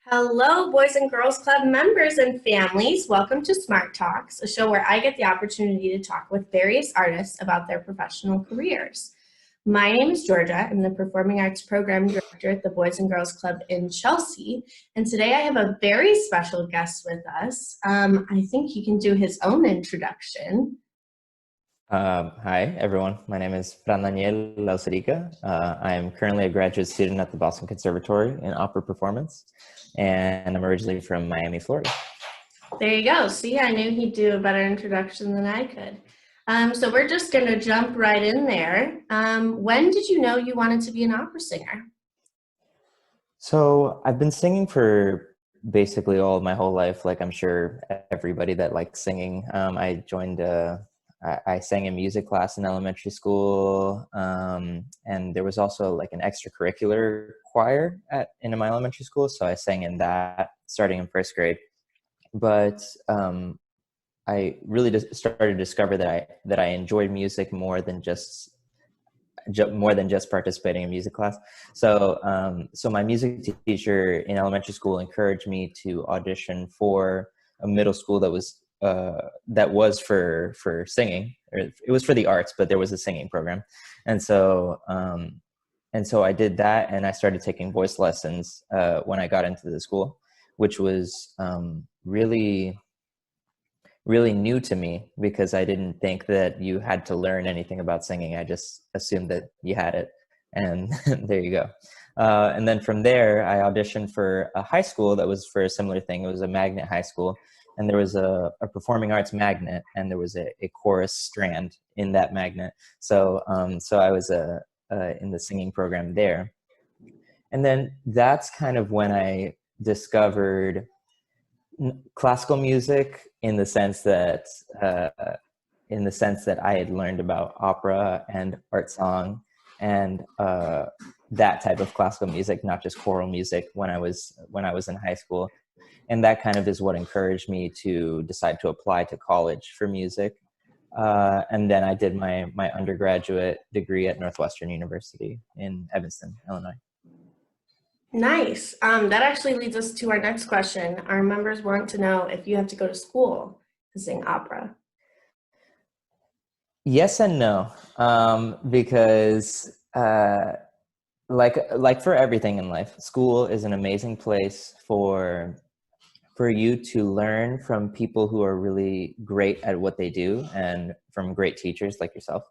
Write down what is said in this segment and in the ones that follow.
Hello, Boys and Girls Club members and families. Welcome to SMART Talks, a show where I get the opportunity to talk with various artists about their professional careers. My name is Georgia. I'm the Performing Arts Program Director at the Boys and Girls Club in Chelsea. And today I have a very special guest with us. I think he can do his own introduction. Hi, everyone. My name is Fran Daniel Lauserica. I am currently a graduate student at the Boston Conservatory in opera performance, and I'm originally from Miami, Florida. There you go. See, I knew he'd do a better introduction than I could. So we're just going to jump right in there. When did you know you wanted to be an opera singer? So I've been singing for basically all of my whole life, like I'm sure everybody that likes singing. I sang in music class in elementary school, and there was also like an extracurricular choir in my elementary school, so I sang in that starting in first grade. But I really just started to discover that I enjoyed music more than just participating in music class. So my music teacher in elementary school encouraged me to audition for a middle school that was for singing. It was for the arts, but there was a singing program. And so I did that, and I started taking voice lessons when I got into the school, which was really new to me, because I didn't think that you had to learn anything about singing. I just assumed that you had it, and there you go. And then from there, I auditioned for a high school that was for a similar thing. It was a magnet high school, and there was a performing arts magnet, and there was a chorus strand in that magnet. So I was in the singing program there. And then that's kind of when I discovered classical music, in the sense that I had learned about opera and art song and that type of classical music, not just choral music, when I was in high school. And that kind of is what encouraged me to decide to apply to college for music. And then I did my undergraduate degree at Northwestern University in Evanston, Illinois. Nice. That actually leads us to our next question. Our members want to know if you have to go to school to sing opera. Yes and no, because like for everything in life, school is an amazing place for you to learn from people who are really great at what they do, and from great teachers like yourself.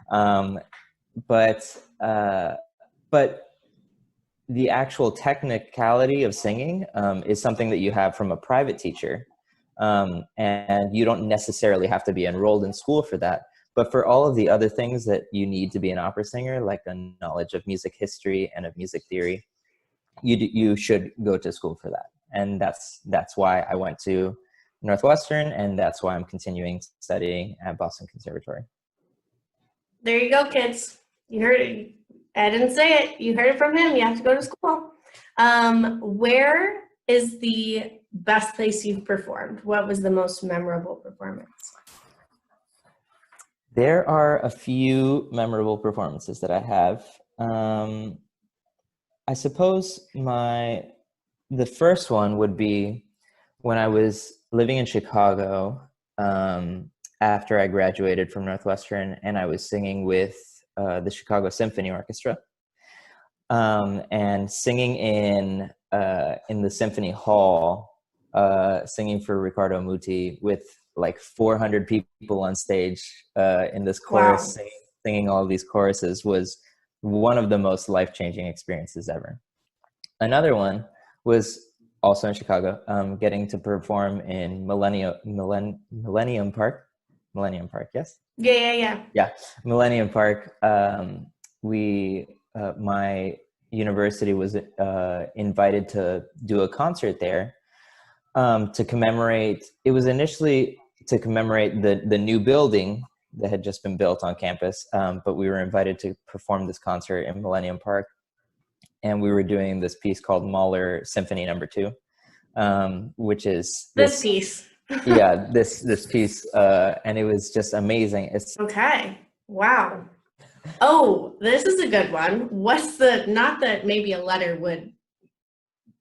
But the actual technicality of singing is something that you have from a private teacher. And you don't necessarily have to be enrolled in school for that. But for all of the other things that you need to be an opera singer, like a knowledge of music history and of music theory, you should go to school for that. And that's why I went to Northwestern, and that's why I'm continuing studying at Boston Conservatory. There you go, kids. You heard it. I didn't say it. You heard it from him. You have to go to school. Where is the best place you've performed? What was the most memorable performance? There are a few memorable performances that I have. I suppose the first one would be when I was living in Chicago after I graduated from Northwestern, and I was singing with the Chicago Symphony Orchestra, and singing in the Symphony Hall, singing for Riccardo Muti with like 400 people on stage in this chorus. Wow. Singing all of these choruses was one of the most life-changing experiences ever. Another one was also in Chicago, getting to perform in Millennium Park. Millennium Park, yes? Yeah, Millennium Park. My university was invited to do a concert there to commemorate. It was initially to commemorate the new building that had just been built on campus, but we were invited to perform this concert in Millennium Park, and we were doing this piece called Mahler Symphony No. 2, which is this piece. Yeah, this piece, and it was just amazing. Okay. Wow. Oh, this is a good one. Not that maybe a letter would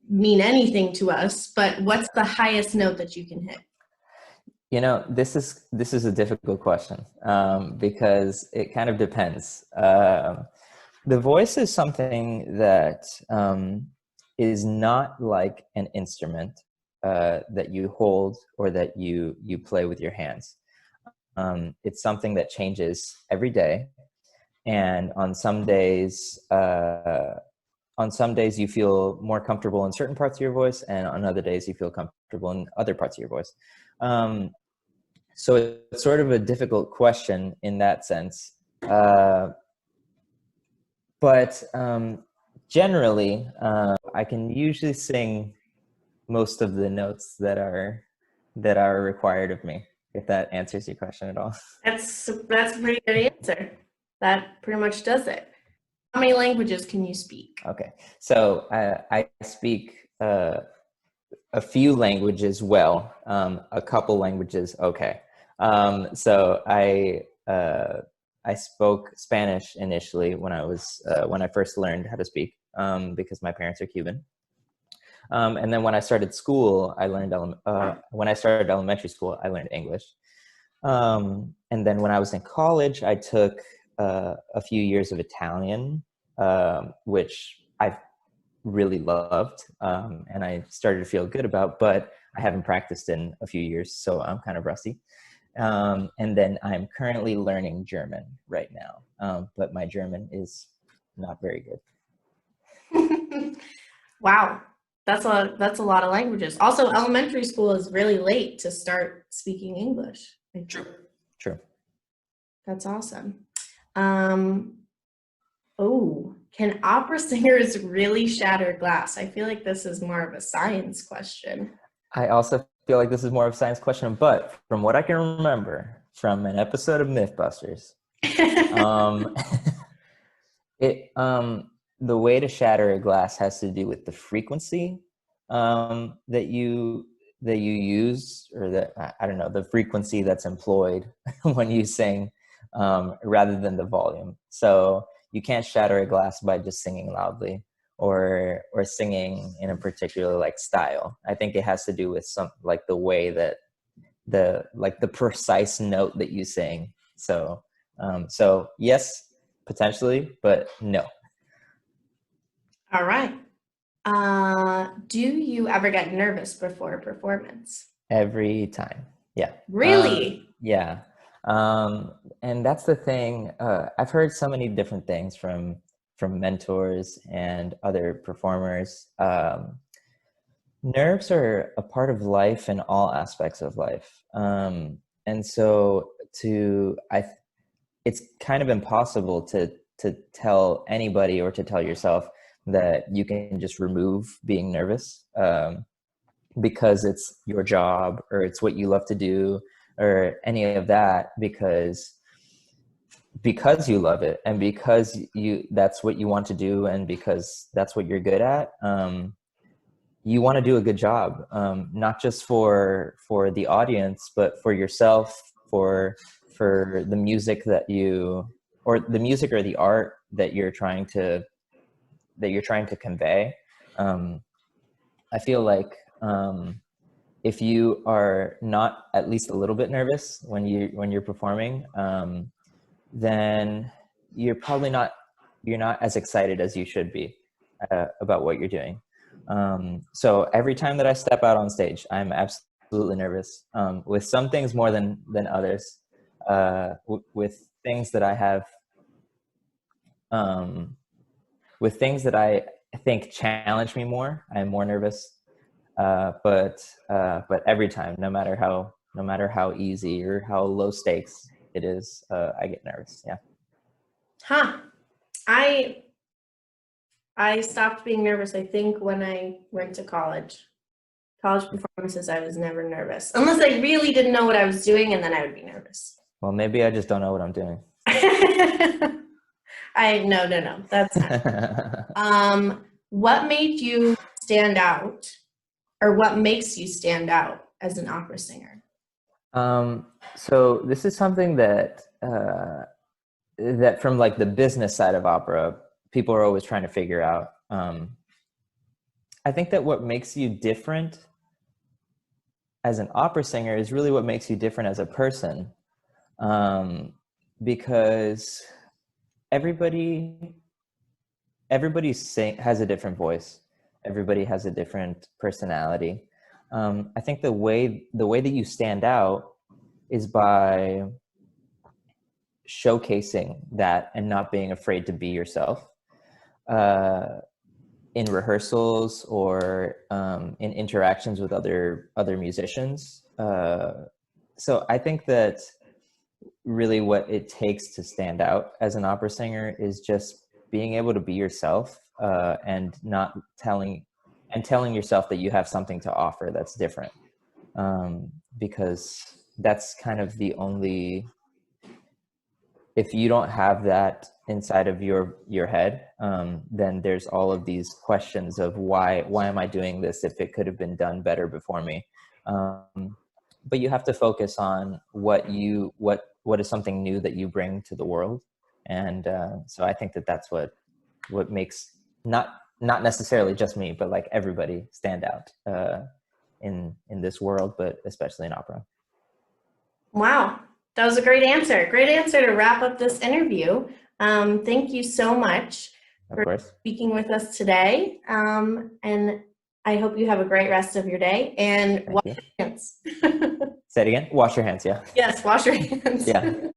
mean anything to us, but what's the highest note that you can hit? You know, this is a difficult question because it kind of depends. The voice is something that is not like an instrument that you hold or that you play with your hands. It's something that changes every day, and on some days you feel more comfortable in certain parts of your voice, and on other days you feel comfortable in other parts of your voice. So it's sort of a difficult question in that sense. But generally, I can usually sing most of the notes that are required of me, if that answers your question at all. That's a pretty good answer. That pretty much does it. How many languages can you speak? Okay, so I speak a few languages well, a couple languages okay. So I spoke Spanish initially when I first learned how to speak, because my parents are Cuban. And then when I started school, when I started elementary school, I learned English. And then when I was in college, I took a few years of Italian, which I really loved, and I started to feel good about, but I haven't practiced in a few years, so I'm kind of rusty. And then I'm currently learning German right now, but my German is not very good. Wow, that's a lot of languages. Also, elementary school is really late to start speaking English. True. That's awesome. Can opera singers really shatter glass? I feel like this is more of a science question. I also feel like this is more of a science question, but from what I can remember from an episode of Mythbusters, the way to shatter a glass has to do with the frequency that you use, or that, I don't know, the frequency that's employed when you sing, rather than the volume. So you can't shatter a glass by just singing loudly or singing in a particular like style. I think it has to do with some like the way that the precise note that you sing. So yes, potentially, but no. All right. Do you ever get nervous before a performance? Every time. Yeah. Really? Yeah. And that's the thing. I've heard so many different things from mentors and other performers. Nerves are a part of life in all aspects of life. And so it's kind of impossible to tell anybody or to tell yourself that you can just remove being nervous, because it's your job or it's what you love to do or any of that, because you love it and because that's what you want to do and because that's what you're good at. You want to do a good job, not just for the audience, but for yourself, for the music or the art that you're trying to convey. I feel like if you are not at least a little bit nervous when you're performing, then you're not as excited as you should be about what you're doing. So every time that I step out on stage, I'm absolutely nervous, with some things more than others, with things that I have, with things that I think challenge me more, I'm more nervous. But every time, no matter how easy or how low stakes it is, I get nervous. Yeah. Huh. I stopped being nervous, I think, when I went to college. College performances, I was never nervous. Unless I really didn't know what I was doing, and then I would be nervous. Well, maybe I just don't know what I'm doing. No, that's not. What made you stand out, or what makes you stand out as an opera singer? So this is something that from like the business side of opera, people are always trying to figure out. I think that what makes you different as an opera singer is really what makes you different as a person, because everybody has a different voice. Everybody has a different personality. I think the way that you stand out is by showcasing that and not being afraid to be yourself in rehearsals or in interactions with other musicians. So I think that really what it takes to stand out as an opera singer is just being able to be yourself, and not telling yourself that you have something to offer that's different, because that's kind of the only, if you don't have that inside of your head, then there's all of these questions of why am I doing this if it could have been done better before me. But you have to focus on what is something new that you bring to the world. And so I think that that's what makes not necessarily just me, but like everybody stand out in this world, but especially in opera. Wow, that was a great answer. Great answer to wrap up this interview. Thank you so much for speaking with us today. And I hope you have a great rest of your day, and wash your hands. Say it again. Wash your hands. Yeah. Yes, wash your hands. Yeah.